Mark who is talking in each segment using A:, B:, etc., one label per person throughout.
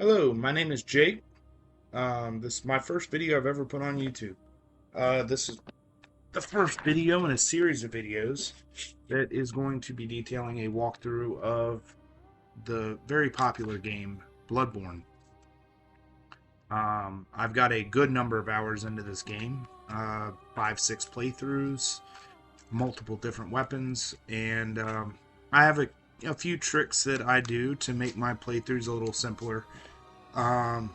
A: Hello, my name is Jake. This is my first video I've ever put on YouTube. This is the first video in a series of videos that is going to be detailing a walkthrough of the very popular game Bloodborne. I've got a good number of hours into this game, 5, 6 playthroughs, multiple different weapons, and I have a few tricks that I do to make my playthroughs a little simpler. Um,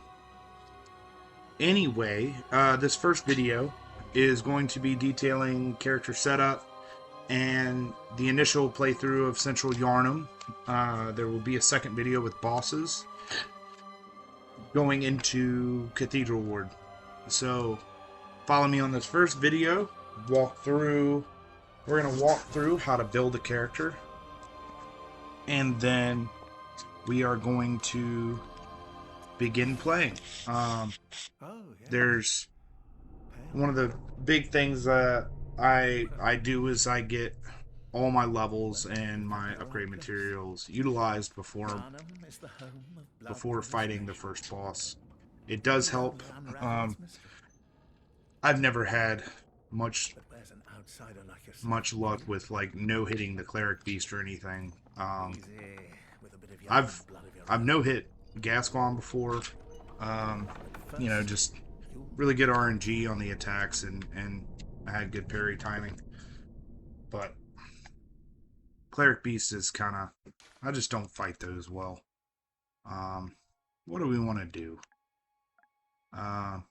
A: this first video is going to be detailing character setup and the initial playthrough of Central Yharnam. There will be a second video with bosses going into Cathedral Ward. So follow me on this first video. We're going to walk through how to build a character, and then we are going to begin playing. There's one of the big things that I do is I get all my levels and my upgrade materials utilized before fighting the first boss. It does help. I've never had much luck with like no hitting the cleric beast or anything. I've no hit Gascon before. Just really good RNG on the attacks, and I had good parry timing. But Cleric Beast is kind of, I just don't fight those well. What do we want to do? Now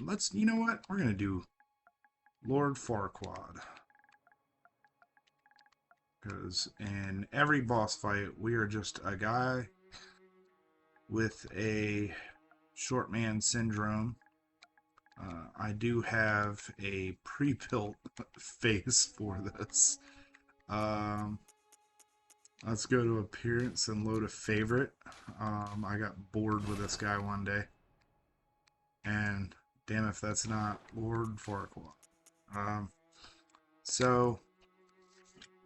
A: let's you know what? We're gonna do Lord Farquaad. Because in every boss fight, we are just a guy with a short man syndrome. I do have a pre-built face for this. Let's go to appearance and load a favorite. I got bored with this guy one day, and damn if that's not Lord Farquaad. So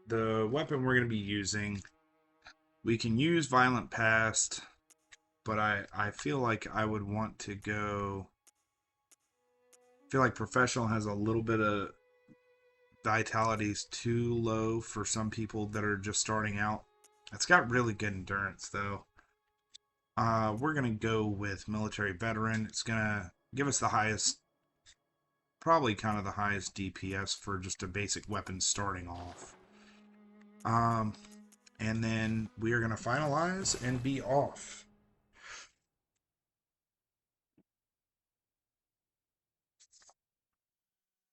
A: the weapon we're going to be using, we can use Violent Past, but I feel like I would want to go. I feel like Professional has a little bit of vitality's too low for some people that are just starting out. It's got really good endurance though. We're gonna go with Military Veteran. It's gonna give us the highest, probably kind of the highest DPS for just a basic weapon starting off. And then we are gonna finalize and be off.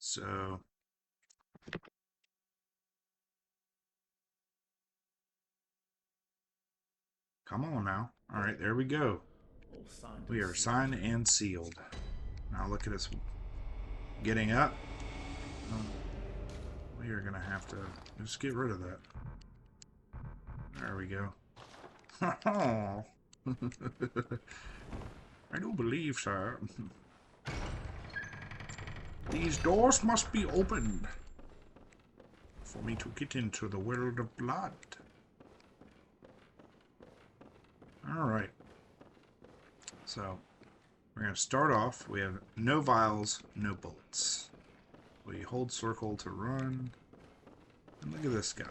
A: So come on now. All right, there we go. We are signed and sealed. Now look at us getting up. We are gonna have to just get rid of that. There we go. I do believe, sir. These doors must be opened for me to get into the world of blood. Alright. So, we're going to start off. We have no vials, no bullets. We hold circle to run. And look at this guy.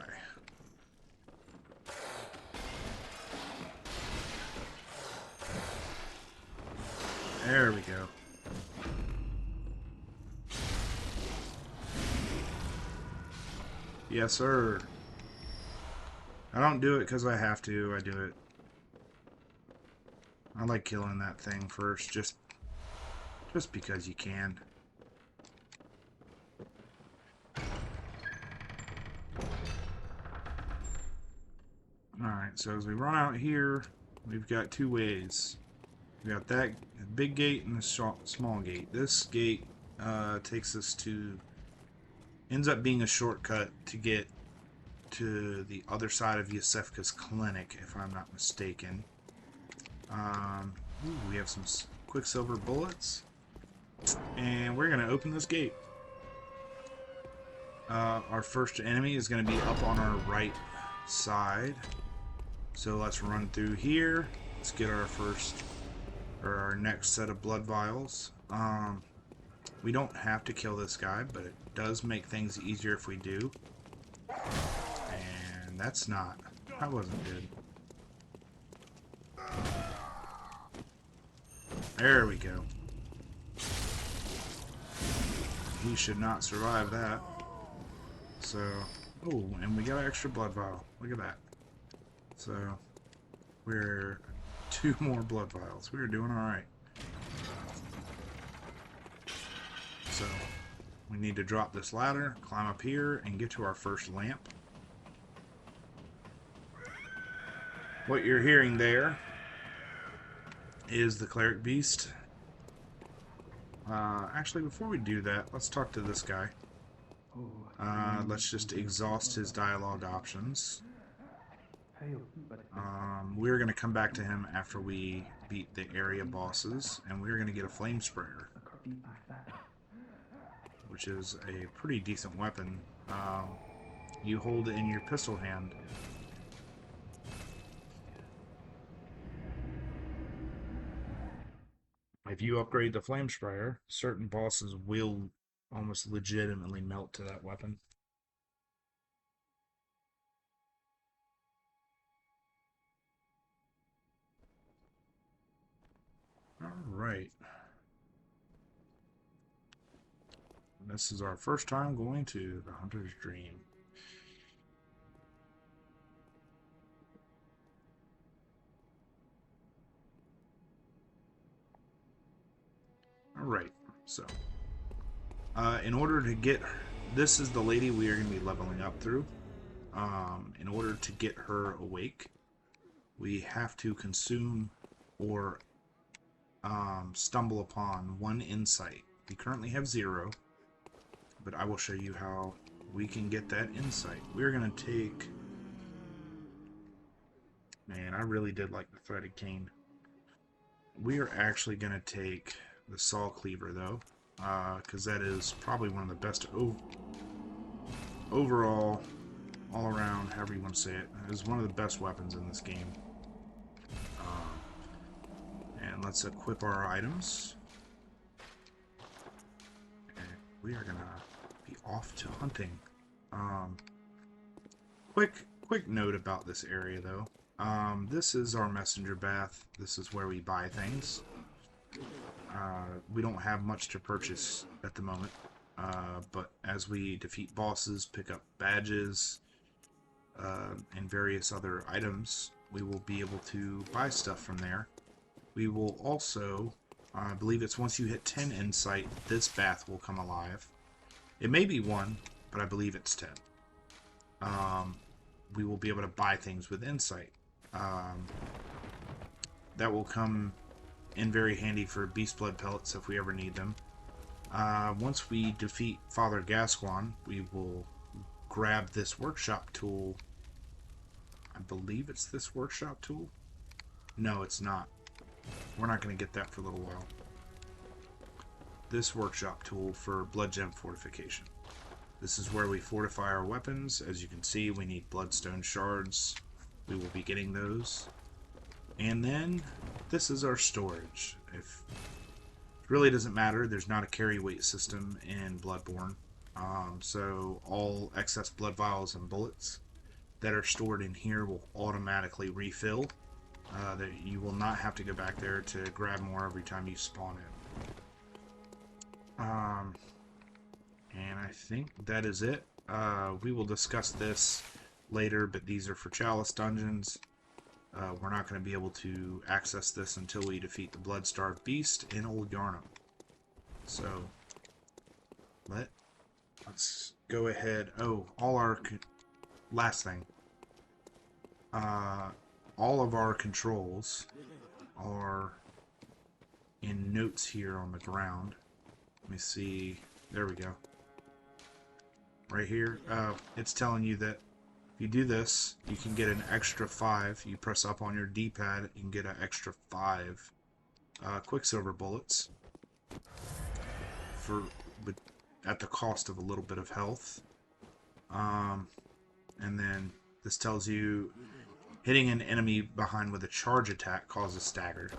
A: There we go. Yes, sir. I don't do it because I have to. I do it. I like killing that thing first, just because you can. Alright, so as we run out here, we've got two ways. We got that big gate and the small gate. This gate takes us to, ends up being a shortcut to get to the other side of Yosefka's clinic, if I'm not mistaken. We have some Quicksilver bullets, and we're going to open this gate. Our first enemy is going to be up on our right side, so let's run through here. let's get our first, or our next set of blood vials. We don't have to kill this guy, but it does make things easier if we do. And that wasn't good. There we go. He should not survive that. So, oh, and we got an extra blood vial. Look at that. So, we're 2 more blood vials. We're doing alright. So, we need to drop this ladder, climb up here, and get to our first lamp. What you're hearing there is the cleric beast. Actually, before we do that, let's talk to this guy. Let's just exhaust his dialogue options. We're going to come back to him after we beat the area bosses, and we're going to get a flame sprayer, which is a pretty decent weapon. You hold it in your pistol hand. If you upgrade the flame sprayer, certain bosses will almost legitimately melt to that weapon. Alright. This is our first time going to the Hunter's Dream. Alright, so in order to get, this is the lady we are going to be leveling up through. In order to get her awake, we have to consume or stumble upon 1 insight. We currently have 0, but I will show you how we can get that insight. We're going to take, man, I really did like the threaded cane. We are actually going to take the saw cleaver though, because that is probably one of the best overall, all around, however you want to say it, is one of the best weapons in this game. And let's equip our items, and we are gonna be off to hunting. Quick note about this area though. This is our messenger bath. This is where we buy things. We don't have much to purchase at the moment, but as we defeat bosses, pick up badges, and various other items, we will be able to buy stuff from there. We will also, I believe it's once you hit 10 insight, this bath will come alive. It may be 1, but I believe it's 10. We will be able to buy things with insight. That will come in very handy for beast blood pellets if we ever need them. Once we defeat Father Gascoigne, we will grab this workshop tool. I believe it's this workshop tool. No, it's not. We're not going to get that for a little while. This workshop tool for blood gem fortification. This is where we fortify our weapons. As you can see, we need bloodstone shards. We will be getting those. And then this is our storage. It really doesn't matter. There's not a carry weight system in Bloodborne. So all excess blood vials and bullets that are stored in here will automatically refill. That you will not have to go back there to grab more every time you spawn in. And I think that is it. We will discuss this later, but these are for Chalice dungeons. We're not going to be able to access this until we defeat the Blood-Starved Beast in Old Yharnam. So, let's go ahead. Oh, last thing. All of our controls are in notes here on the ground. Let me see. There we go. Right here, it's telling you that if you do this, you can get an extra 5. You press up on your D-pad, you can get an extra 5 Quicksilver bullets at the cost of a little bit of health. And then this tells you hitting an enemy behind with a charge attack causes stagger.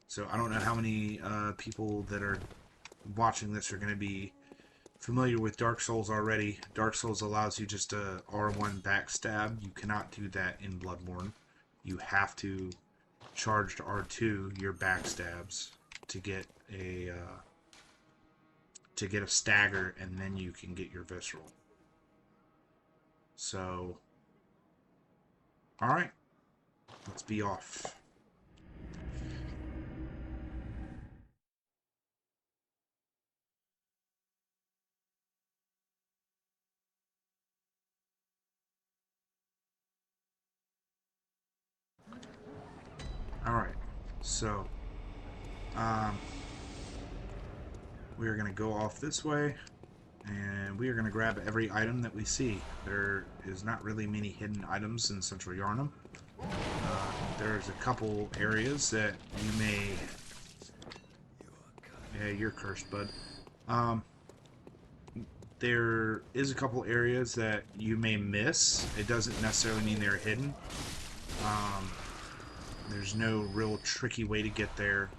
A: So I don't know how many people that are watching this are going to be familiar with Dark Souls already. Dark Souls allows you just a R1 backstab. You cannot do that in Bloodborne. You have to charge to R2 your backstabs to get a stagger, and then you can get your visceral. So, all right, let's be off. Alright, so we are going to go off this way, and we are going to grab every item that we see. There is not really many hidden items in Central Yharnam. There's a couple areas that you may... Yeah, you're cursed, bud. There is a couple areas that you may miss. It doesn't necessarily mean they're hidden. There's no real tricky way to get there.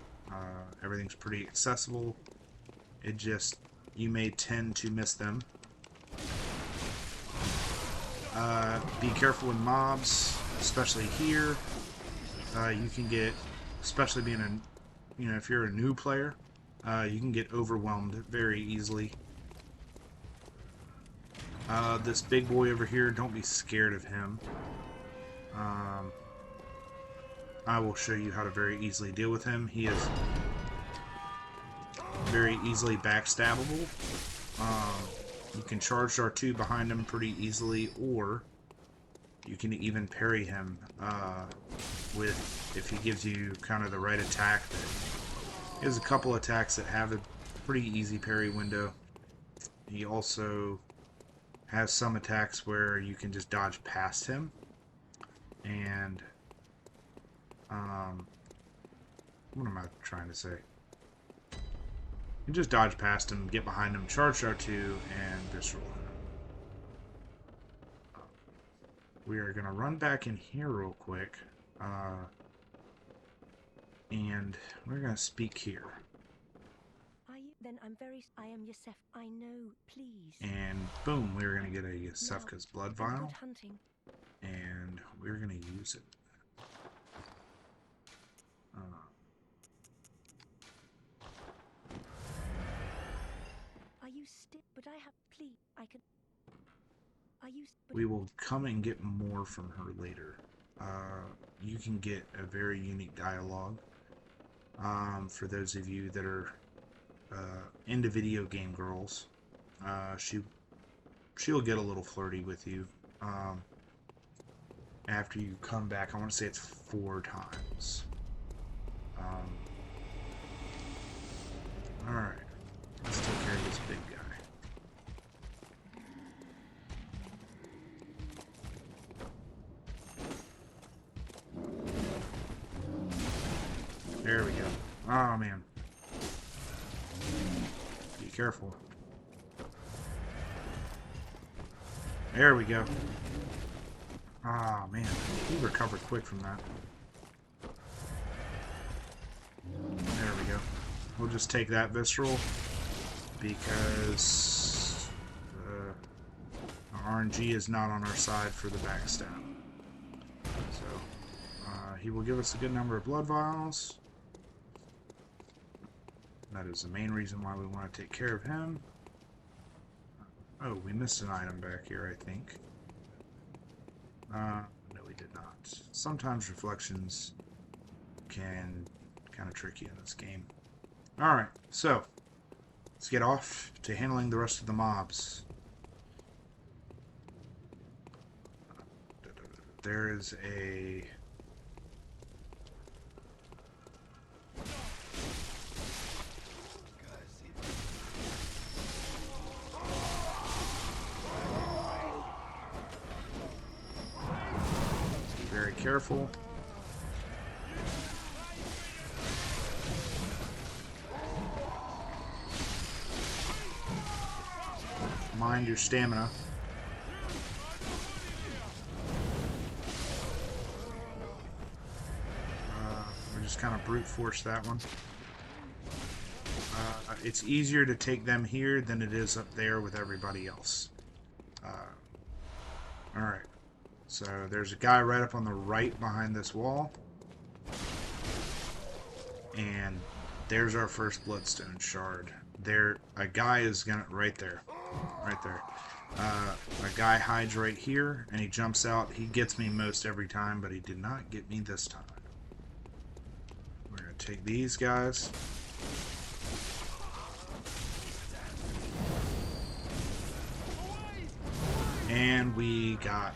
A: Everything's pretty accessible. It just, you may tend to miss them. Be careful with mobs, especially here. You can get, especially being a, if you're a new player, you can get overwhelmed very easily. This big boy over here, don't be scared of him. I will show you how to very easily deal with him. He is very easily backstabbable. You can charge R2 behind him pretty easily, or you can even parry him if he gives you kind of the right attack. He has a couple attacks that have a pretty easy parry window. He also has some attacks where you can just dodge past him, and what am I trying to say? You just dodge past him, get behind him, charge R2, and visceral him. We are going to run back in here real quick, and we're going to speak here.
B: Then I am Yosef. I know, please.
A: And boom, we're going to get a Yosefka's blood vial.
B: Good hunting.
A: And we're going to use it.
B: Are you still? But I have. Please, I could. Are you?
A: We will come and get more from her later. You can get a very unique dialogue. For those of you that are into video game girls, she'll get a little flirty with you after you come back. I want to say it's 4 times. Alright, let's take care of this big guy. There we go. Oh man. Be careful. There we go. Ah, man. He recovered quick from that. There we go. We'll just take that visceral because our RNG is not on our side for the backstab. So, he will give us a good number of blood vials. That is the main reason why we want to take care of him. Oh, we missed an item back here, I think. No, we did not. Sometimes reflections can kind of trick you in this game. Alright, so let's get off to handling the rest of the mobs. There is a... Very careful. Mind your stamina. kind of brute force that one. It's easier to take them here than it is up there with everybody else. Alright. So there's a guy right up on the right behind this wall. And there's our first bloodstone shard. There, a guy is gonna, right there. Right there. A guy hides right here, and he jumps out. He gets me most every time, but he did not get me this time. We're gonna take these guys. And we got.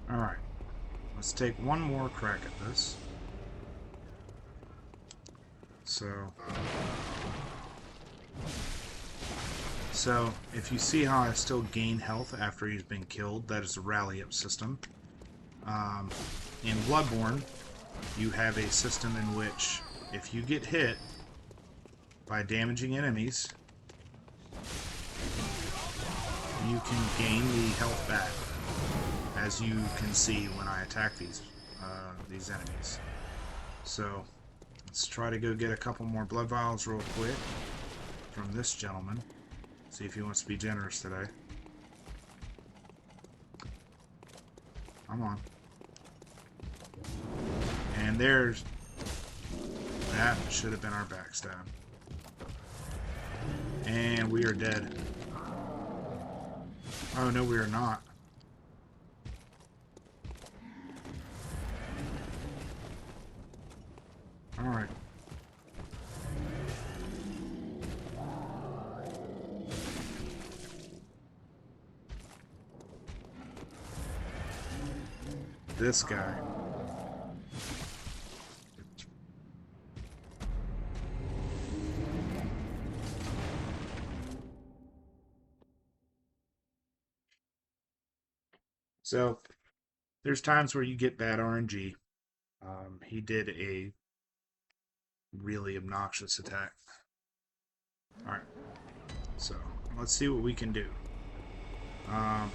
A: Alright. Let's take one more crack at this. So, if you see how I still gain health after he's been killed, that is a rally-up system. In Bloodborne, you have a system in which, if you get hit by damaging enemies, you can gain the health back, as you can see when I attack these enemies. So, let's try to go get a couple more blood vials real quick from this gentleman. See if he wants to be generous today. Come on. And there's... that should have been our backstab. And we are dead. Oh, no, we are not. Alright. This guy. So, there's times where you get bad RNG. He did a really obnoxious attack. Alright. So, let's see what we can do. Alright.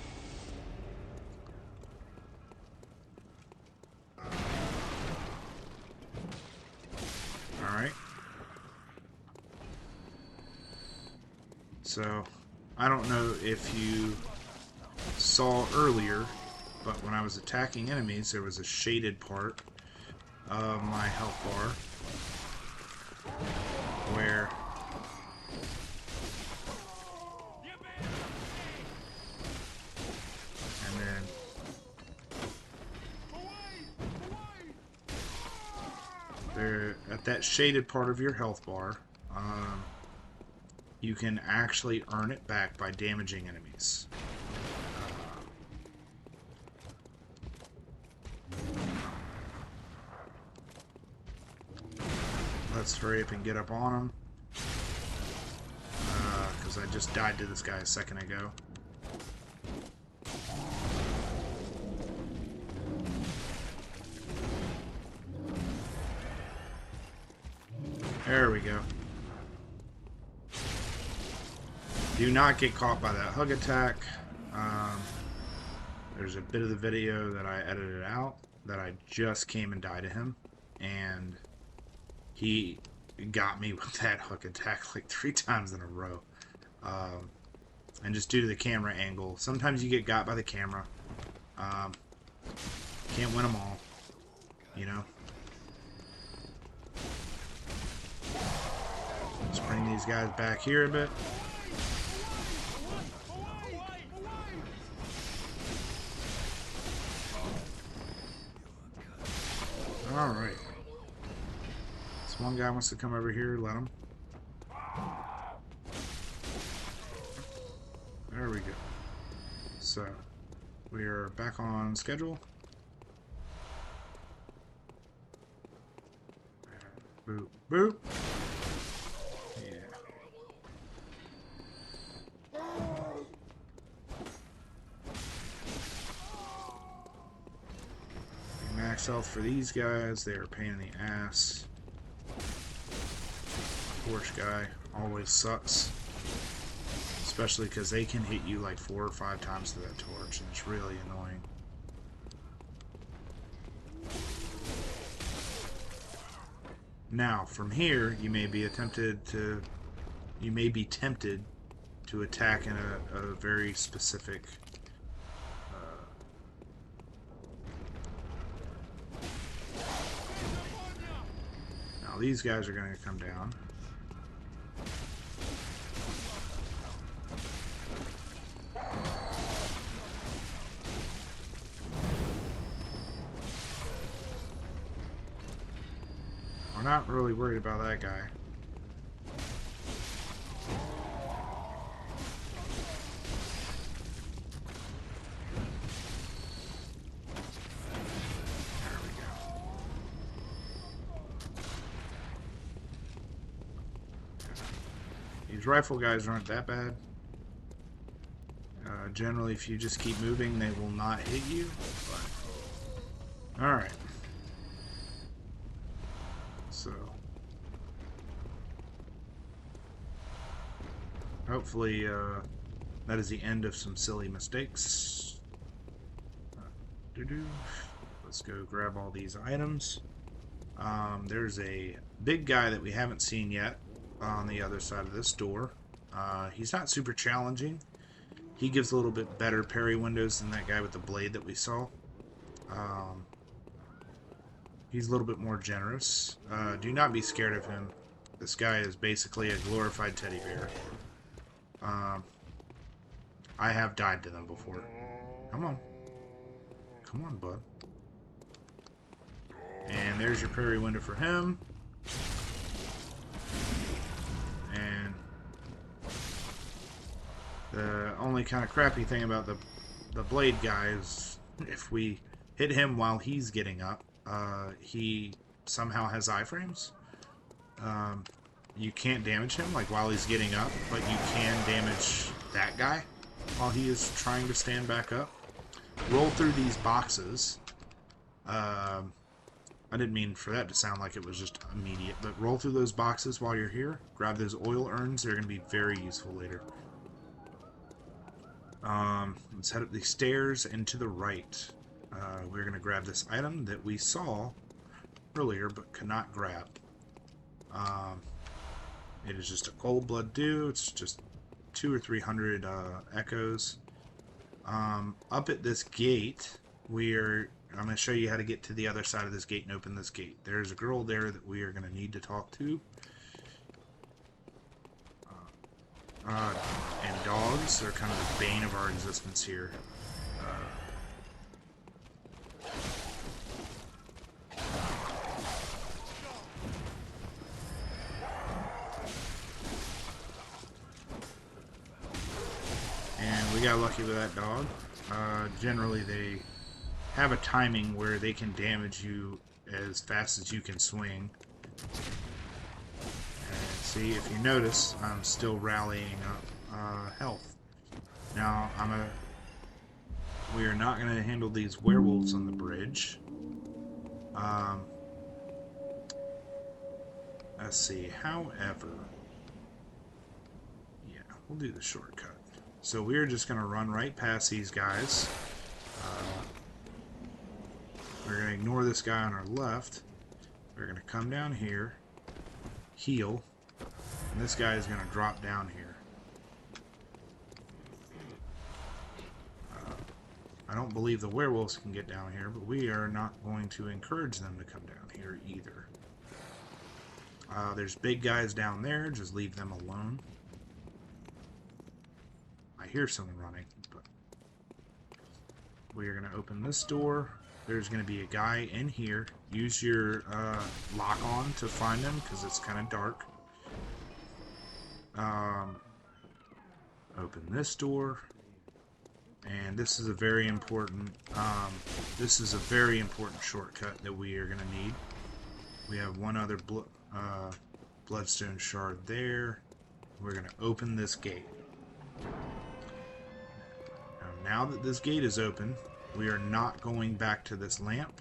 A: So, I don't know if you saw earlier, but when I was attacking enemies, there was a shaded part of my health bar where at that shaded part of your health bar, you can actually earn it back by damaging enemies. Let's hurry up and get up on him, because I just died to this guy a second ago. There we go. Do not get caught by that hug attack. There's a bit of the video that I edited out that I just came and died to him, and he got me with that hook attack like 3 times in a row. And just due to the camera angle, sometimes you get got by the camera. Can't win them all, you know. Let's bring these guys back here a bit. Alright. This one guy wants to come over here, let him. There we go. So, we are back on schedule. Boop, boop. Yeah. max health for these guys. They are a pain in the ass. Torch guy always sucks. Especially because they can hit you like 4 or 5 times to that torch, and it's really annoying. Now, from here, you may be tempted to attack in a very specific now these guys are going to come down. We're not really worried about that guy. There we go. These rifle guys aren't that bad. Generally, if you just keep moving, they will not hit you. But... Alright. So, hopefully that is the end of some silly mistakes. Let's go grab all these items. There's a big guy that we haven't seen yet on the other side of this door. He's not super challenging. He gives a little bit better parry windows than that guy with the blade that we saw. He's a little bit more generous. Do not be scared of him. This guy is basically a glorified teddy bear. I have died to them before. Come on. Come on, bud. And there's your parry window for him. And the only kind of crappy thing about the blade guy is if we hit him while he's getting up, he somehow has iframes. You can't damage him like while he's getting up, but you can damage that guy while he is trying to stand back up. Roll through these boxes. I didn't mean for that to sound like it was just immediate, but roll through those boxes while you're here. Grab those oil urns. They're going to be very useful later. Let's head up these stairs and to the right. We're going to grab this item that we saw earlier but could not grab. It is just a cold blood dew. It's just 200 or 300 echoes. Up at this gate, I'm going to show you how to get to the other side of this gate and open this gate. There's a girl there that we are going to need to talk to. And dogs are kind of the bane of our existence here. And we got lucky with that dog. Generally they have a timing where they can damage you as fast as you can swing. And see, if you notice, I'm still rallying up health. Now, we are not going to handle these werewolves on the bridge. Let's see, however, yeah, we'll do the shortcut. So we're just going to run right past these guys. We're going to ignore this guy on our left. We're going to come down here, heal, and this guy is going to drop down here. I don't believe the werewolves can get down here, but we are not going to encourage them to come down here either. There's big guys down there, just leave them alone. I hear someone running, but we are going to open this door. There's going to be a guy in here. Use your lock-on to find him, because it's kind of dark. Open this door. And this is a very important shortcut that we are going to need. We have one other bloodstone shard there. We're going to open this gate. Now that this gate is open, we are not going back to this lamp.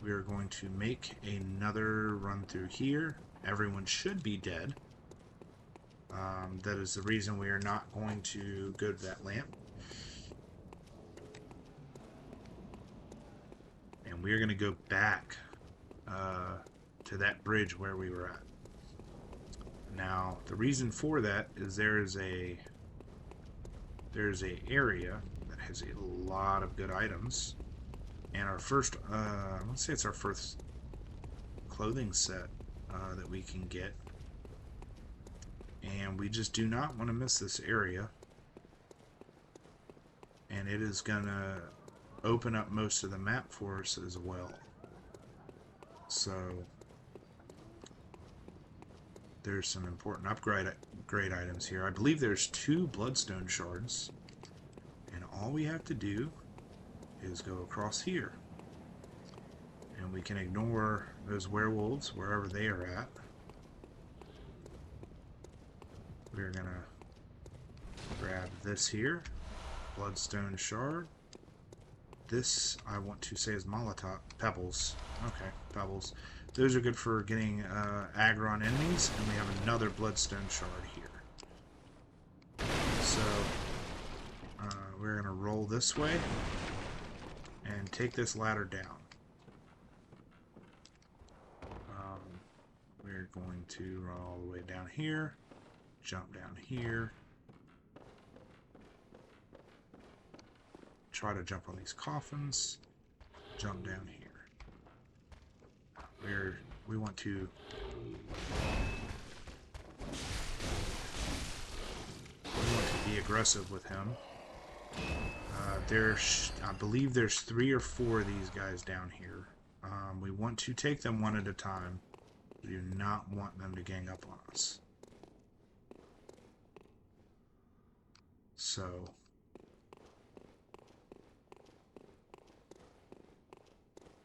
A: we are going to make another run through here. Everyone should be dead. That is the reason we are not going to go to that lamp. And we are going to go back to that bridge where we were at. Now, the reason for that is there's a area that has a lot of good items. And our first, let's say it's our first clothing set that we can get. And we just do not want to miss this area. And it is going to open up most of the map for us as well. So there's some important upgrade items here. I believe there's 2 bloodstone shards. And all we have to do is go across here. And we can ignore those werewolves wherever they are at. We're going to grab this here. Bloodstone shard. This, I want to say, is Molotov. Pebbles. Okay, pebbles. Those are good for getting aggro on enemies. And we have another bloodstone shard here. So, we're going to roll this way. And take this ladder down. We're going to run all the way down here. Jump down here. Try to jump on these coffins. Jump down here. We want to be aggressive with him. I believe there's 3 or 4 of these guys down here. We want to take them one at a time. We do not want them to gang up on us. So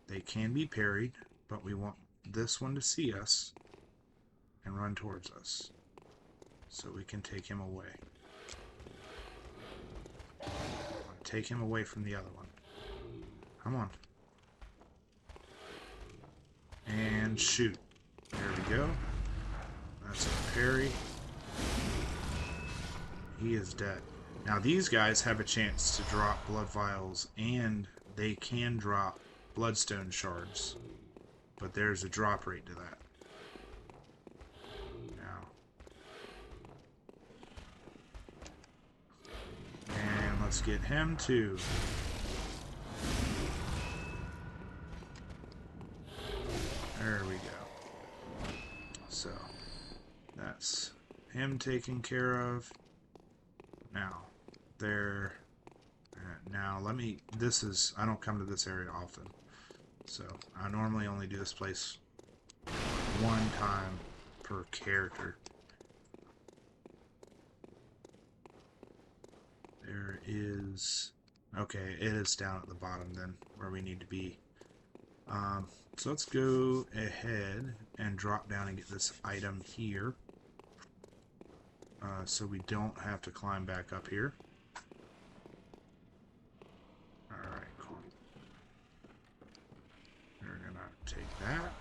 A: they can be parried, but we want this one to see us and run towards us so we can take him away. Take him away from the other one. Come on. And shoot. There we go. That's a parry. He is dead. Now these guys have a chance to drop blood vials, and they can drop bloodstone shards. But there's a drop rate to that. Now. And let's get him too. There we go. So, that's him taken care of. Now, I don't come to this area often. So, I normally only do this place one time per character. There is... Okay, it is down at the bottom then, where we need to be. So let's go ahead and drop down and get this item here. So we don't have to climb back up here. Alright, cool. We're gonna take that.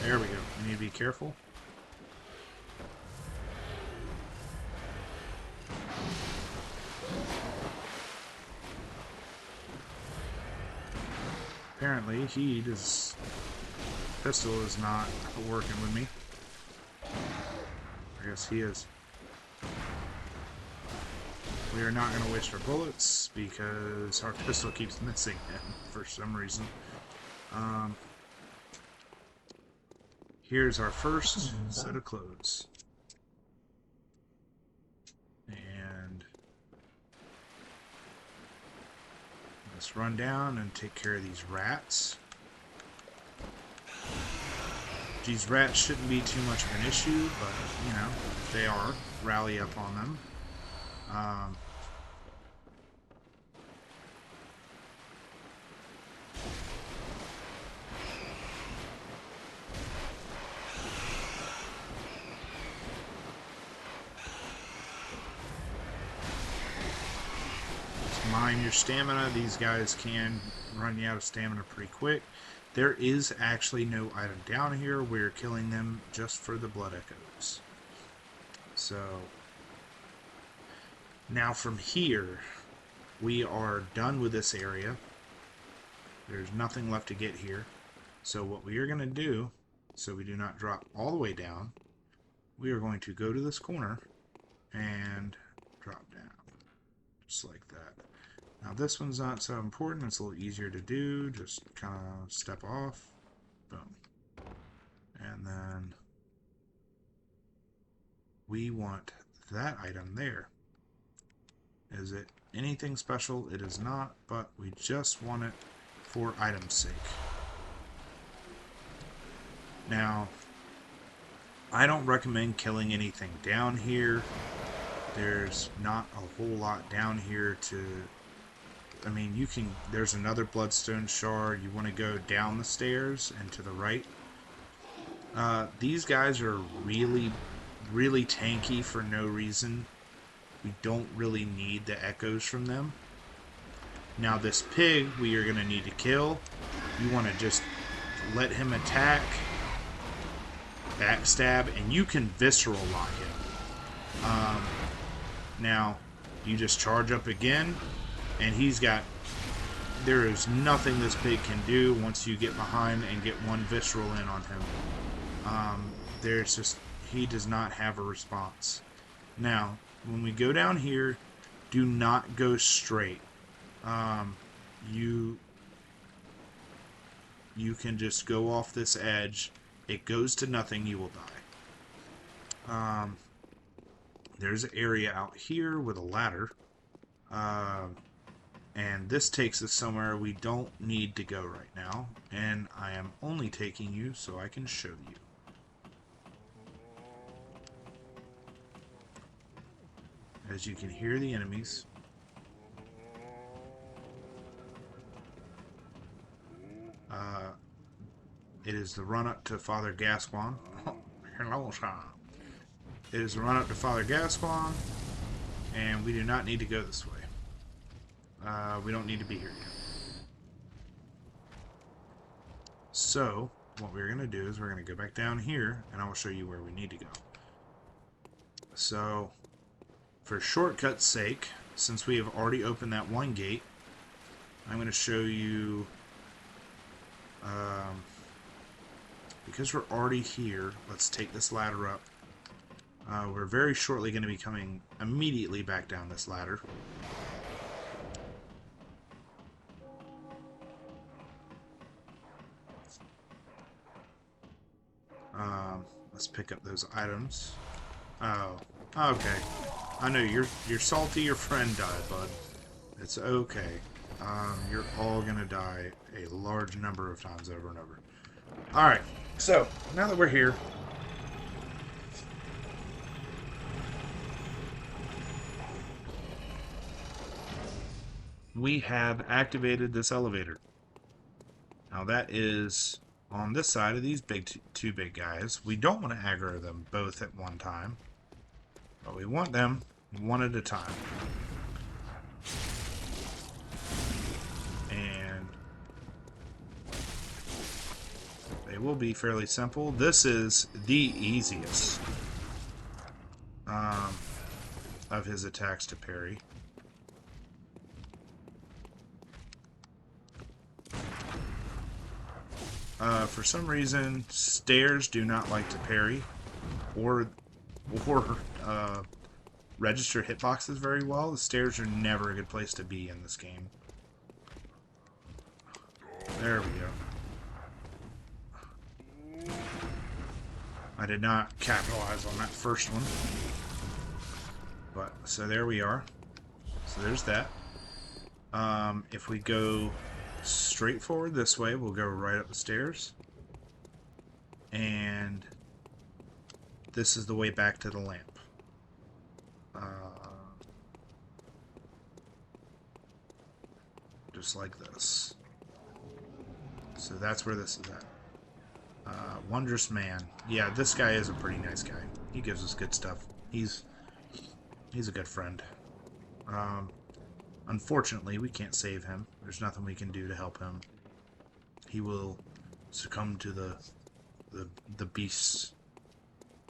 A: There we go. We need to be careful. Apparently, his pistol is not working with me. I guess he is. We are not going to waste our bullets because our pistol keeps missing him for some reason. Here's our first set of clothes. And let's run down and take care of these rats. These rats shouldn't be too much of an issue, but, you know, if they are, rally up on them. mind your stamina. These guys can run you out of stamina pretty quick. There is actually no item down here. We're killing them just for the blood echoes. So now from here, we are done with this area. There's nothing left to get here. So what we are going to do, so we do not drop all the way down, we are going to go to this corner and drop down. Just like that. Now this one's not so important. It's a little easier to do. Just kind of step off. Boom. And then we want that item there. Is it anything special? It is not, but we just want it for item's sake. Now, I don't recommend killing anything down here. There's not a whole lot down here to... I mean, you can... There's another bloodstone shard. You want to go down the stairs and to the right. These guys are really, really tanky for no reason. We don't really need the echoes from them. Now this pig we are going to need to kill. You want to just let him attack, backstab, and you can visceral lock him. Now you just charge up again, and he's got... There is nothing this pig can do once you get behind and get one visceral in on him. There's just... He does not have a response. Now, when we go down here, do not go straight. You can just go off this edge. It goes to nothing. You will die. There's an area out here with a ladder. And this takes us somewhere we don't need to go right now. And I am only taking you so I can show you. As you can hear the enemies. It is the run up to Father Gascoigne. Oh, hello, sir. It is the run up to Father Gascoigne, and we do not need to go this way. We don't need to be here yet. So, what we're going to do is we're going to go back down here, and I will show you where we need to go. So, for shortcut's sake, since we have already opened that one gate, I'm going to show you, because we're already here, let's take this ladder up. We're very shortly going to be coming immediately back down this ladder. Let's pick up those items. Oh, okay. I know you're salty. Your friend died, bud. It's okay. You're all gonna die a large number of times over and over. All right. So now that we're here, we have activated this elevator. Now that is on this side of these two big guys. We don't want to aggro them both at one time, but we want them one at a time. And they will be fairly simple. This is the easiest of his attacks to parry. For some reason, stairs do not like to parry or register hitboxes very well. The stairs are never a good place to be in this game. There we go. I did not capitalize on that first one. But, so there we are. So there's that. If we go straight forward this way, we'll go right up the stairs. And this is the way back to the lamp. Just like this. So that's where this is at. Wondrous Man. Yeah, this guy is a pretty nice guy. He gives us good stuff. He's a good friend. Unfortunately, we can't save him. There's nothing we can do to help him. He will succumb to the beasts.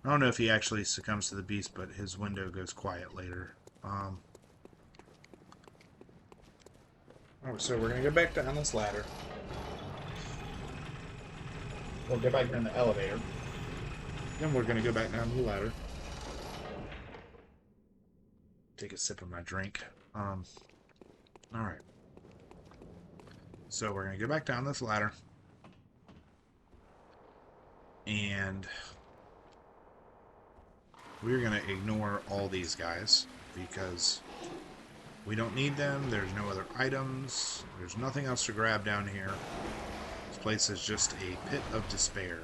A: I don't know if he actually succumbs to the beast, but his window goes quiet later. So we're going to go back down this ladder. We'll go back in the elevator. Then we're going to go back down the ladder. Take a sip of my drink. Alright. So we're going to go back down this ladder. And we're going to ignore all these guys because we don't need them. There's no other items. There's nothing else to grab down here. This place is just a pit of despair.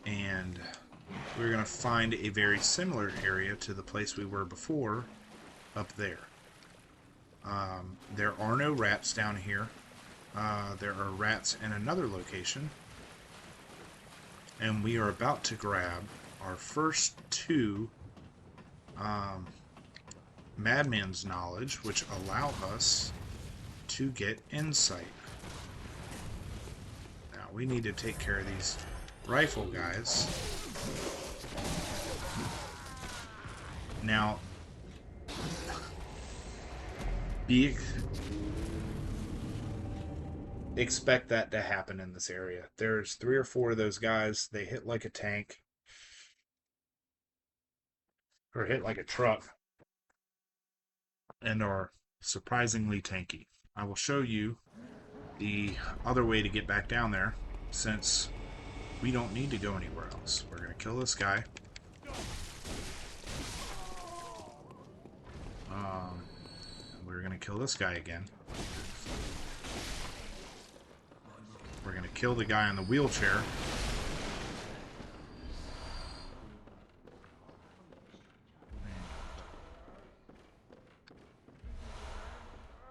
A: And we're going to find a very similar area to the place we were before up there. There are no rats down here. There are rats in another location. And we are about to grab our first two Madman's Knowledge, which allow us to get insight. Now, we need to take care of these rifle guys. Now, expect that to happen in this area. There's 3 or 4 of those guys. They hit like a tank. Or hit like a truck. And are surprisingly tanky. I will show you the other way to get back down there, since we don't need to go anywhere else. We're going to kill this guy. We're going to kill this guy again. We're going to kill the guy in the wheelchair.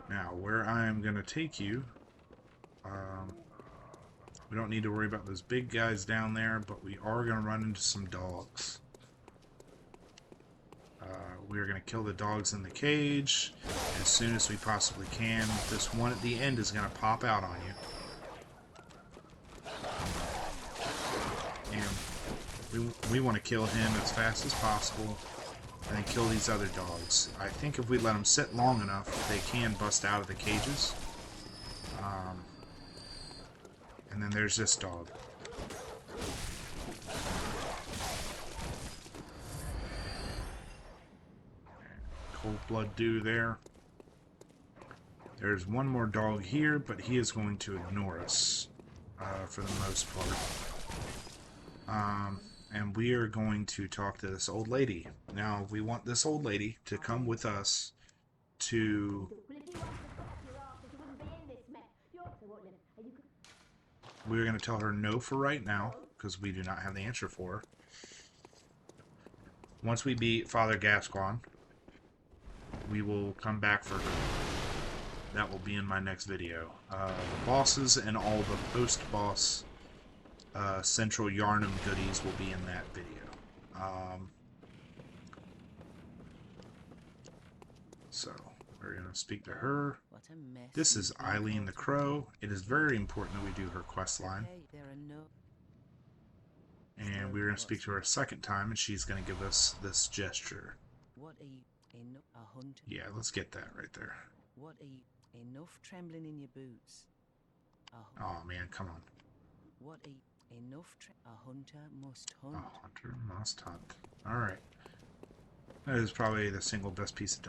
A: Now, where I am going to take you, we don't need to worry about those big guys down there, but we are going to run into some dogs. We are going to kill the dogs in the cage as soon as we possibly can. This one at the end is going to pop out on you. And we want to kill him as fast as possible and then kill these other dogs. I think if we let them sit long enough, they can bust out of the cages. And then there's this dog. Cold blood dew there. There's one more dog here, but he is going to ignore us for the most part. And we are going to talk to this old lady. Now, we want this old lady to come with us to... We're going to tell her no for right now, because we do not have the answer for her. Once we beat Father Gascoigne, we will come back for her. That will be in my next video. The bosses and all the post-boss Central Yharnam goodies will be in that video. So, we're going to speak to her. This is Eileen the Crow. It is very important that we do her quest line. And we're going to speak to her a second time, and she's going to give us this gesture. Yeah, let's get that right there.
C: Enough trembling in your boots.
A: Oh man, come on.
C: A hunter must hunt.
A: A hunter must hunt. Alright. That is probably the single best piece of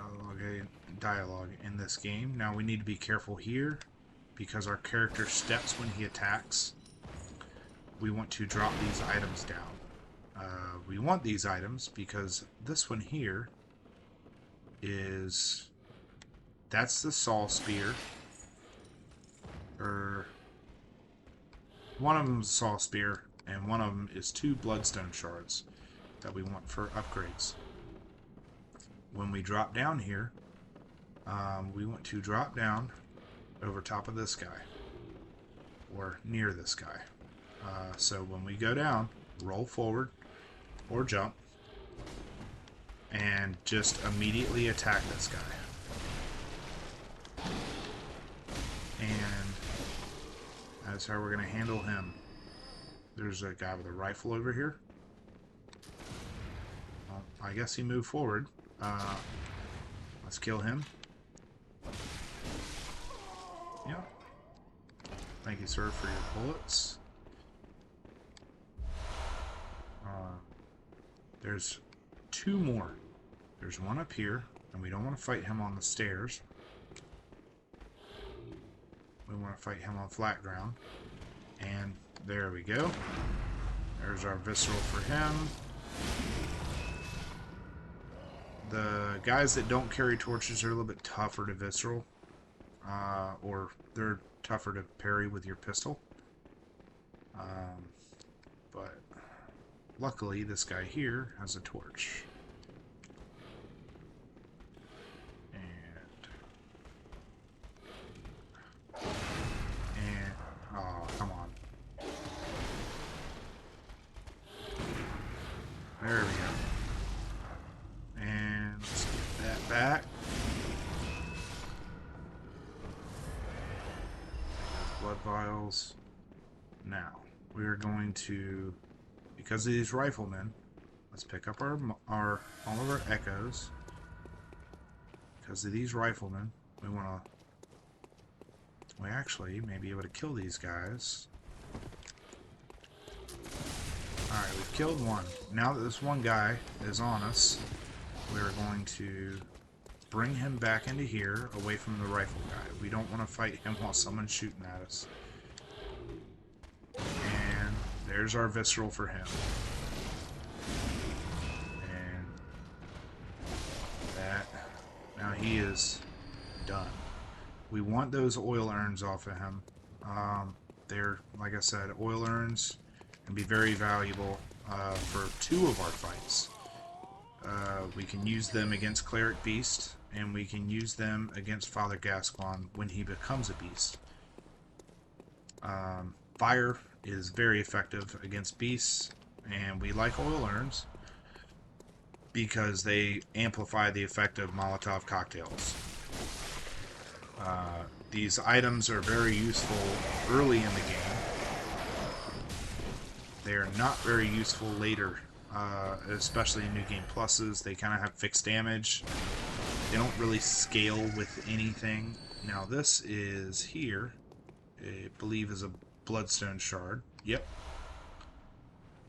A: dialogue in this game. Now we need to be careful here, because our character steps when he attacks. We want to drop these items down. We want these items because this one here is... That's the saw spear. One of them is a saw spear, and one of them is 2 bloodstone shards that we want for upgrades. When we drop down here, we want to drop down over top of this guy, or near this guy. So when we go down, roll forward or jump, and just immediately attack this guy. And that's how we're going to handle him. There's a guy with a rifle over here. Well, I guess he moved forward. Let's kill him. Yeah. Thank you, sir, for your bullets. There's two more. There's one up here, and we don't want to fight him on the stairs. We want to fight him on flat ground. And there we go. There's our visceral for him. The guys that don't carry torches are a little bit tougher to visceral. Or they're tougher to parry with your pistol. But luckily, this guy here has a torch. And oh, come on. There we go. And let's get that back. Blood vials. Now, we are going to, because of these riflemen, let's pick up all of our echoes. Because of these riflemen, we actually may be able to kill these guys. Alright, we've killed one. Now that this one guy is on us, we're going to bring him back into here, away from the rifle guy. We don't want to fight him while someone's shooting at us. And there's our visceral for him. And that, now he is done. We want those oil urns off of him. They're, like I said, oil urns can be very valuable for two of our fights. We can use them against Cleric Beast, and we can use them against Father Gascoigne when he becomes a beast. Fire is very effective against beasts, and we like oil urns because they amplify the effect of Molotov cocktails. These items are very useful early in the game. They are not very useful later, especially in New Game Pluses. They kind of have fixed damage. They don't really scale with anything. Now this is here, I believe is a Bloodstone Shard. Yep.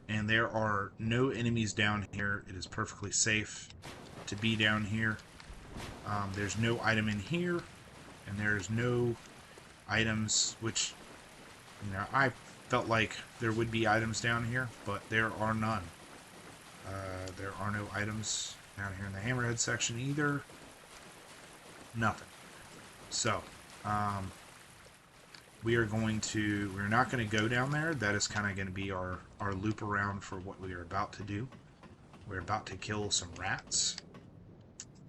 A: And there are no enemies down here. It is perfectly safe to be down here. There's no item in here. And there's no items, which, you know, I felt like there would be items down here, but there are none. There are no items down here in the Hammerhead section either. Nothing. So, we're not going to go down there. That is kind of going to be our loop around for what we are about to do. We're about to kill some rats.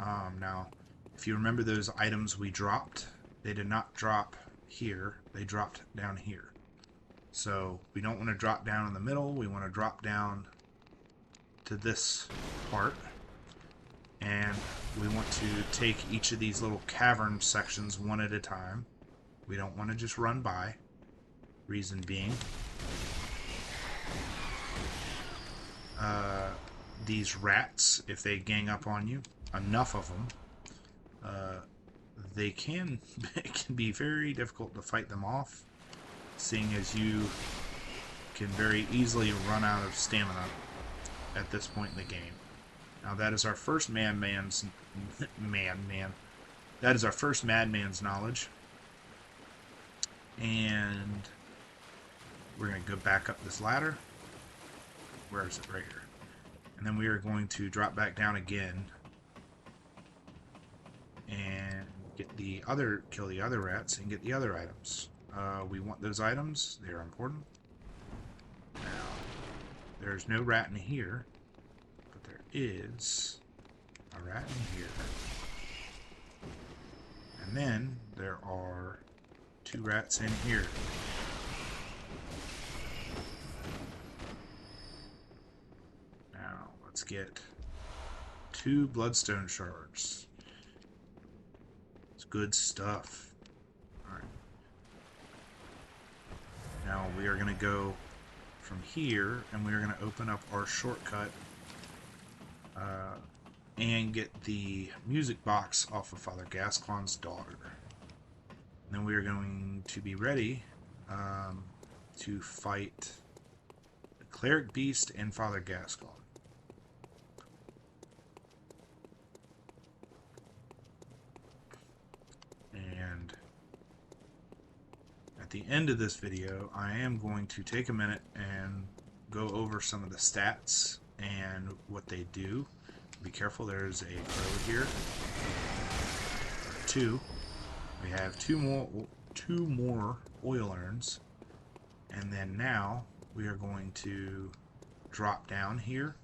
A: Now, if you remember those items we dropped, they did not drop here. They dropped down here. So we don't want to drop down in the middle. We want to drop down to this part. And we want to take each of these little cavern sections one at a time. We don't want to just run by. Reason being, these rats, if they gang up on you, enough of them, it can be very difficult to fight them off, seeing as you can very easily run out of stamina at this point in the game. Now that is our first that is our first madman's knowledge, and we're going to go back up this ladder. Where is it? Right here. And then we are going to drop back down again and kill the other rats and get the other items. We want those items. They are important. Now, there's no rat in here, but there is a rat in here. And then there are 2 rats in here. Now, let's get 2 bloodstone shards. It's good stuff. Alright. Now we are going to go from here, and we are going to open up our shortcut and get the music box off of Father Gascoigne's daughter. And then we are going to be ready to fight the Cleric Beast and Father Gascoigne. And at the end of this video, I am going to take a minute and go over some of the stats and what they do. Be careful, there's a crow here. Or 2. We have two more oil urns. And then now we are going to drop down here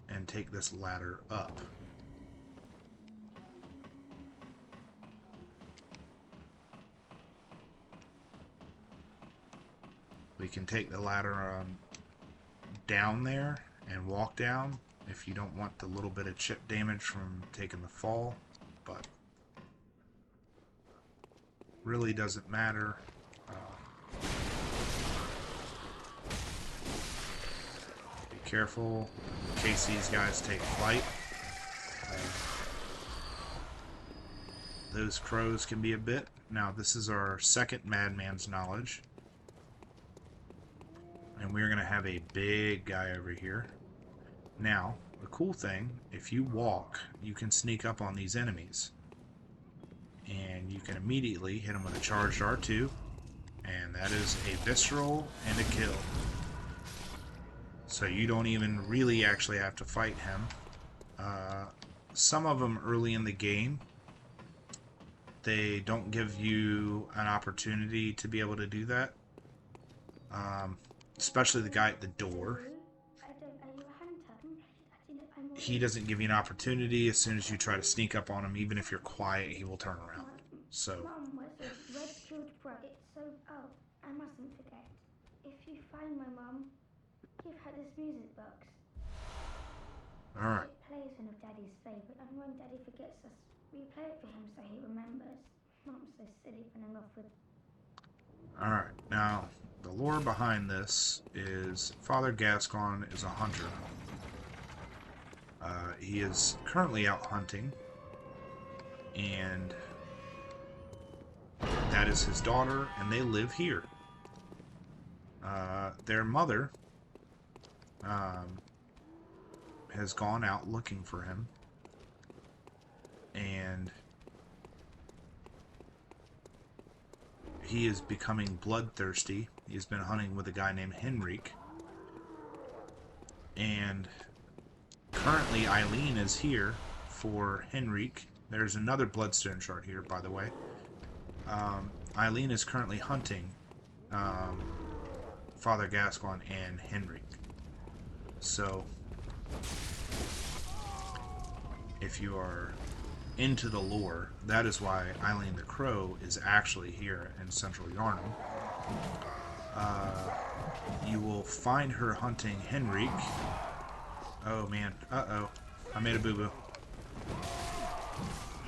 A: and take this ladder up. We can take the ladder down there and walk down if you don't want the little bit of chip damage from taking the fall, but really doesn't matter. Be careful in case these guys take flight. Those crows can be a bit. Now this is our second Madman's Knowledge. And we're going to have a big guy over here. Now, the cool thing, if you walk, you can sneak up on these enemies. And you can immediately hit them with a charged R2. And that is a visceral and a kill. So you don't even really actually have to fight him. Some of them early in the game, they don't give you an opportunity to be able to do that. Especially the guy at the door. He doesn't give you an opportunity. As soon as you try to sneak up on him, even if you're quiet, he will turn around. So.
D: I mustn't forget. If you find my mum, give her this music box.
A: Alright.
D: It plays one of Daddy's favourite, and when Daddy forgets us, we play it for him so he remembers. Mum's so silly running off with.
A: Alright, now the lore behind this is Father Gascoigne is a hunter. He is currently out hunting, and that is his daughter, and they live here. Their mother has gone out looking for him, and he is becoming bloodthirsty. He's been hunting with a guy named Henrik. And currently Eileen is here for Henrik. There's another bloodstone shard here, by the way. Eileen is currently hunting Father Gascoigne and Henrik. So, if you are into the lore, that is why Eileen the Crow is actually here in Central Yharnam. You will find her hunting Henrik. Oh man, uh-oh. I made a boo-boo.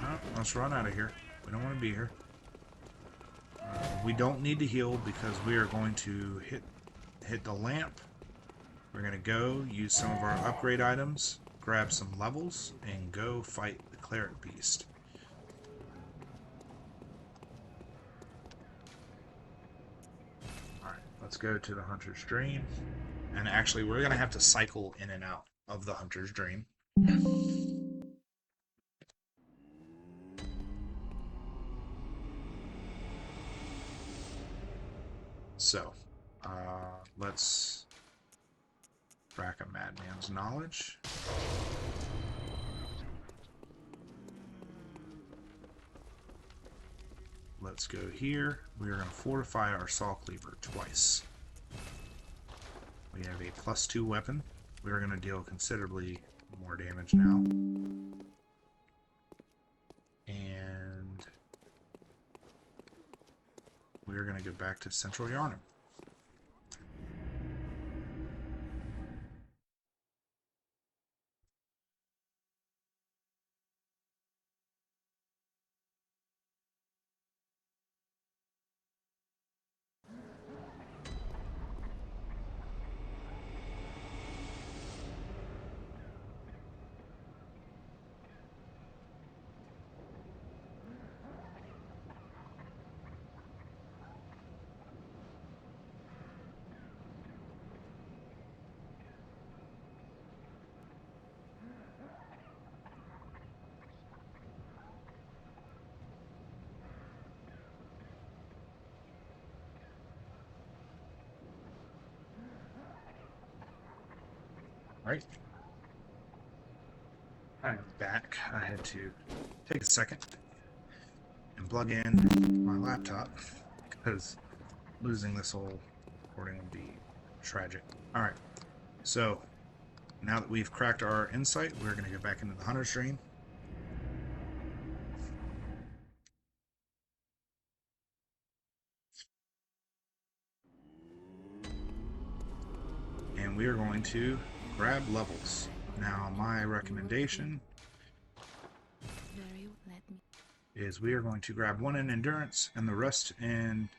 A: Oh, let's run out of here. We don't want to be here. We don't need to heal because we are going to hit the lamp. We're going to go use some of our upgrade items, grab some levels, and go fight the Cleric Beast. Alright, let's go to the Hunter's Dream. And actually, we're going to have to cycle in and out of the Hunter's Dream. So, let's rack a Madman's Knowledge. Let's go here. We are going to fortify our Saw Cleaver twice. We have a +2 weapon. We are going to deal considerably more damage now. And we are going to go back to Central Yharnam. Alright. I'm back. I had to take a second and plug in my laptop because losing this whole recording would be tragic. Alright, so now that we've cracked our insight, we're going to go back into the Hunter's Dream. And we are going to grab levels. Now, my recommendation is we are going to grab one in endurance and the rest in,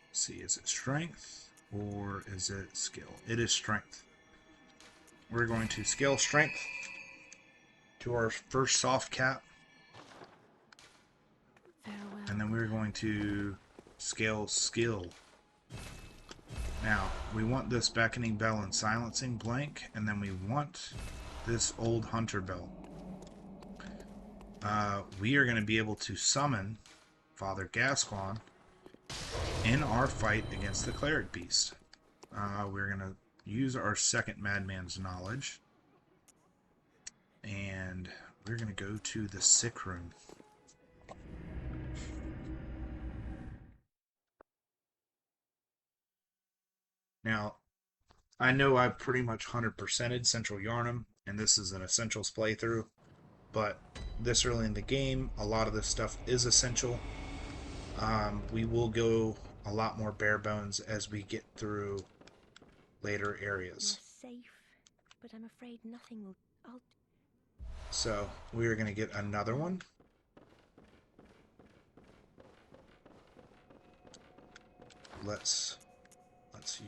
A: let's see, is it strength or is it skill? It is strength. We're going to scale strength to our first soft cap, and then we're going to scale skill. Now, we want this beckoning bell and silencing blank, and then we want this old hunter bell. We are going to be able to summon Father Gascoigne in our fight against the cleric beast. We're going to use our second madman's knowledge, and we're going to go to the sick room. Now, I know I've pretty much 100%ed Central Yharnam, and this is an Essentials playthrough, but this early in the game, a lot of this stuff is essential. We will go a lot more bare bones as we get through later areas.
B: You're safe, but I'm afraid nothing will...
A: So, we are going to get another one. Let's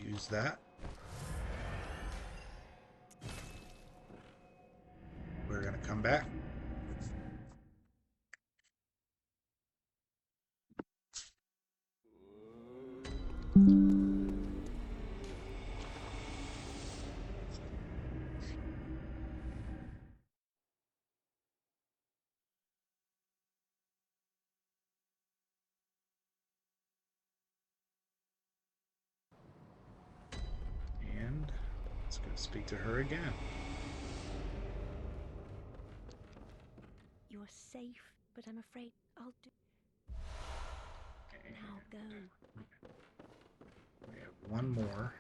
A: use that. We're going to come back. And let's go speak to her again.
B: You're safe, but I'm afraid I'll do... Now go.
A: We have one more.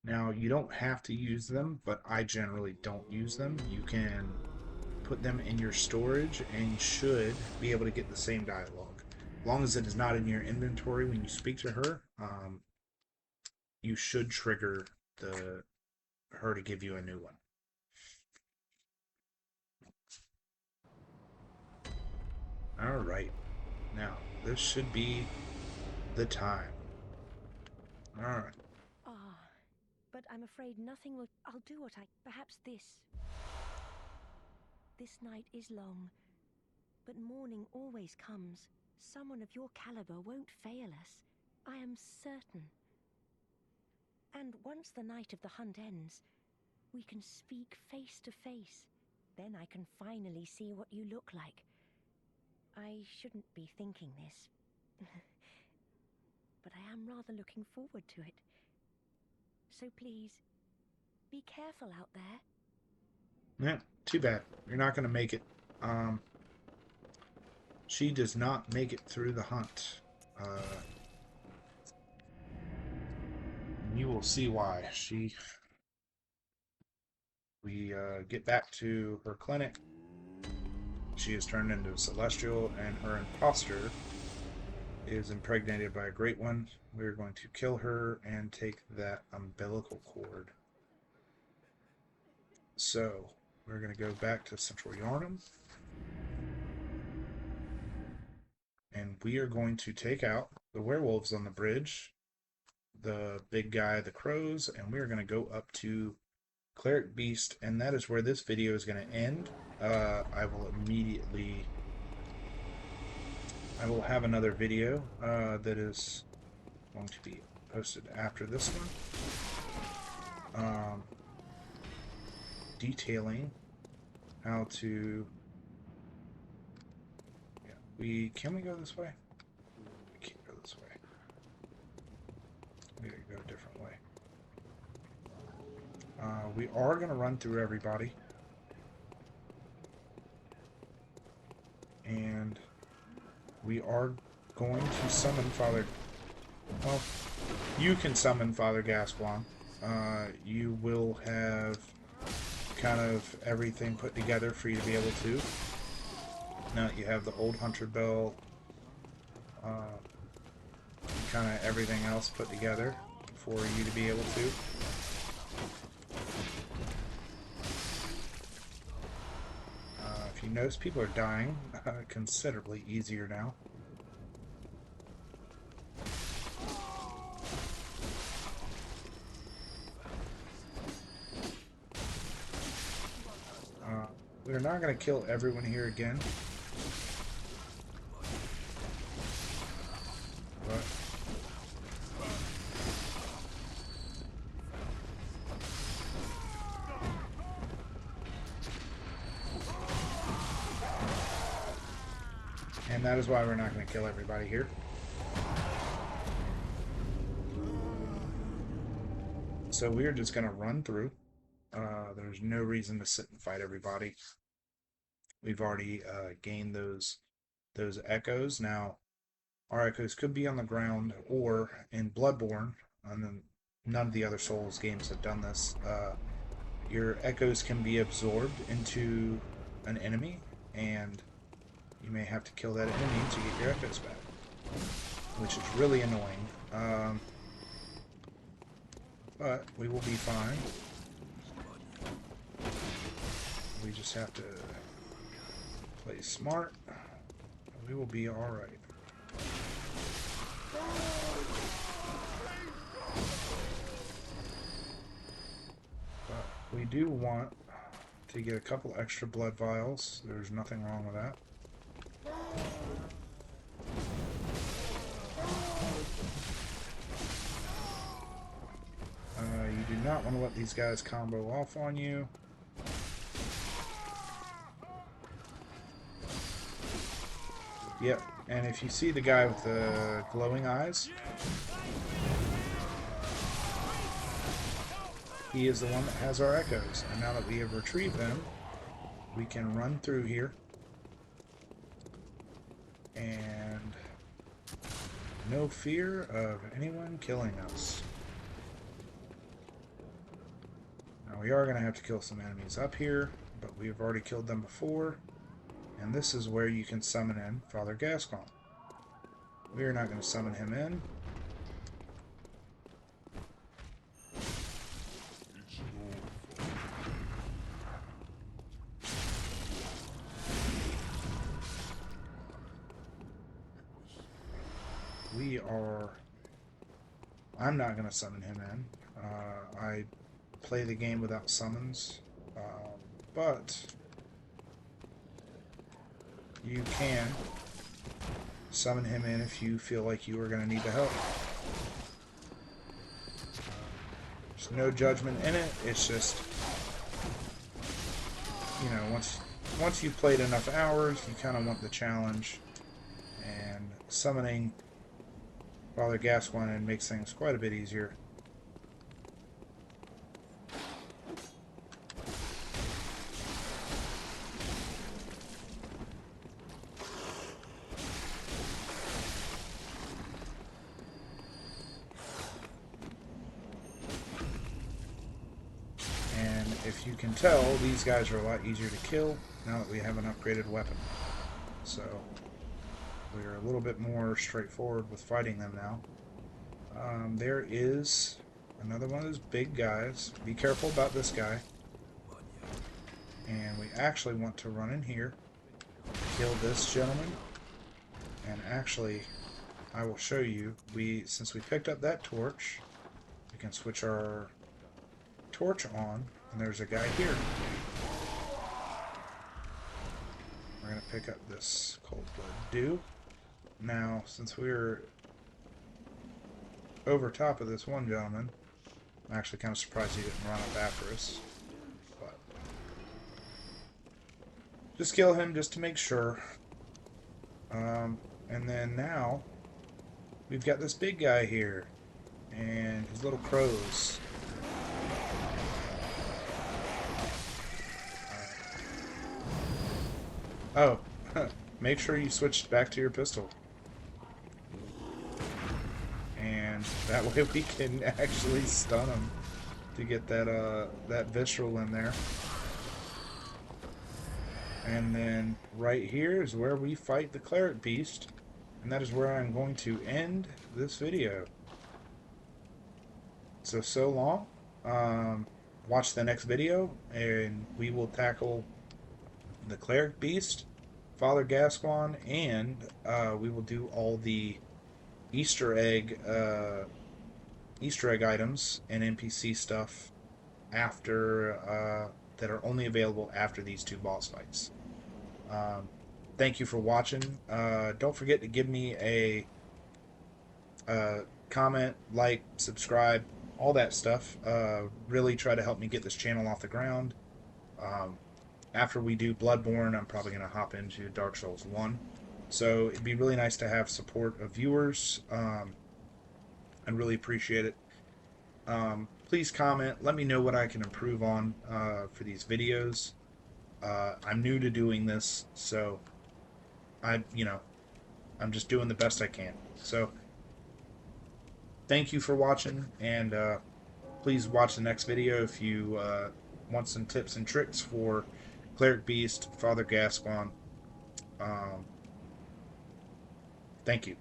A: Now, you don't have to use them, but I generally don't use them. You can put them in your storage and should be able to get the same dialogue. As long as it is not in your inventory when you speak to her, you should trigger her to give you a new one. Alright. Now, this should be the time. Alright.
B: But I'm afraid nothing will... I'll do what I... Perhaps this. This night is long, but morning always comes. Someone of your caliber won't fail us. I am certain. And once the night of the hunt ends, we can speak face to face. Then I can finally see what you look like. I shouldn't be thinking this, but I am rather looking forward to it. So please, be careful out there.
A: Yeah, too bad. You're not going to make it. She does not make it through the hunt. You will see why. We get back to her clinic. She is turned into a celestial, and her imposter is impregnated by a great one. We're going to kill her and take that umbilical cord. So, we're going to go back to Central Yharnam. And we are going to take out the werewolves on the bridge, the big guy, the crows, and we're going to go up to Cleric Beast, and that is where this video is going to end. I will have another video that is going to be posted after this one, detailing how to Can we go this way? We can't go this way. We gotta go a different way. We are gonna run through everybody. And we are going to summon Father... Well, you can summon Father Gascoigne. You will have kind of everything put together for you to be able to. Now that you have the old Hunter Bell, kind of everything else put together for you to be able to. If you notice, people are dying considerably easier now. We're not going to kill everyone here again. But and that is why we're not going to kill everybody here. So we're just going to run through. There's no reason to sit and fight everybody. We've already gained those echoes. Now, our echoes could be on the ground or in Bloodborne, and then none of the other Souls games have done this. Your echoes can be absorbed into an enemy, and you may have to kill that enemy to get your echoes back, which is really annoying. But we will be fine. We just have to play smart. We will be alright. But we do want to get a couple extra blood vials. There's nothing wrong with that. You do not want to let these guys combo off on you. Yep, and if you see the guy with the glowing eyes, he is the one that has our echoes. And now that we have retrieved them, we can run through here and no fear of anyone killing us. Now we are going to have to kill some enemies up here, but we've already killed them before. And this is where you can summon in Father Gascoigne. We are not going to summon him in. I'm not going to summon him in. I play the game without summons. But you can summon him in if you feel like you are going to need the help. There's no judgment in it. It's just, you know, once you've played enough hours, you kind of want the challenge. And summoning Father Gascoigne makes things quite a bit easier. If you can tell, these guys are a lot easier to kill now that we have an upgraded weapon. So we're a little bit more straightforward with fighting them now. There is another one of those big guys. Be careful about this guy. And we actually want to run in here, kill this gentleman. And actually, I will show you, since we picked up that torch, we can switch our torch on. And there's a guy here. We're going to pick up this cold blood dew. Now, since we're over top of this one gentleman, I'm actually kind of surprised he didn't run up after us. But just kill him just to make sure. And then now we've got this big guy here and his little crows. Oh, make sure you switch back to your pistol. And that way we can actually stun him to get that visceral in there. And then right here is where we fight the cleric beast, and that is where I'm going to end this video. So long. Watch the next video, and we will tackle the cleric beast, Father Gascoigne, and we will do all the Easter egg items and NPC stuff after that are only available after these two boss fights. Thank you for watching. Don't forget to give me a comment, like, subscribe, all that stuff. Really try to help me get this channel off the ground. After we do Bloodborne, I'm probably going to hop into Dark Souls 1. So it'd be really nice to have support of viewers. I'd really appreciate it. Please comment. Let me know what I can improve on for these videos. I'm new to doing this, so I'm just doing the best I can. So thank you for watching, and please watch the next video if you want some tips and tricks for Cleric Beast, Father Gascoigne. Thank you.